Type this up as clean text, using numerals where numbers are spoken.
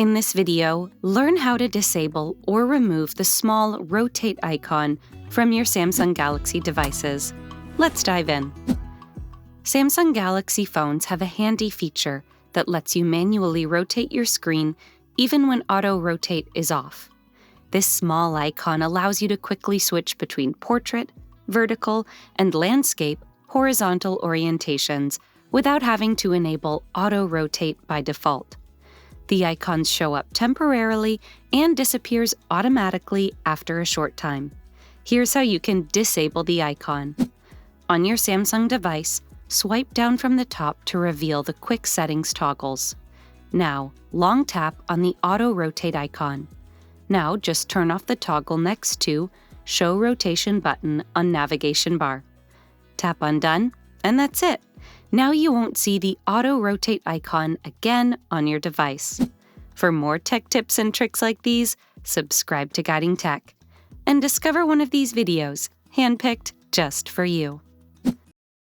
In this video, learn how to disable or remove the small rotate icon from your Samsung Galaxy devices. Let's dive in. Samsung Galaxy phones have a handy feature that lets you manually rotate your screen even when auto rotate is off. This small icon allows you to quickly switch between portrait, vertical, and landscape horizontal orientations without having to enable auto rotate by default. The icons show up temporarily and disappears automatically after a short time. Here's how you can disable the icon. On your Samsung device, swipe down from the top to reveal the quick settings toggles. Now, long tap on the auto rotate icon. Now just turn off the toggle next to Show Rotation button on navigation bar. Tap on Done, and that's it. Now you won't see the auto rotate icon again on your device. For more tech tips and tricks like these, subscribe to Guiding Tech and discover one of these videos handpicked just for you.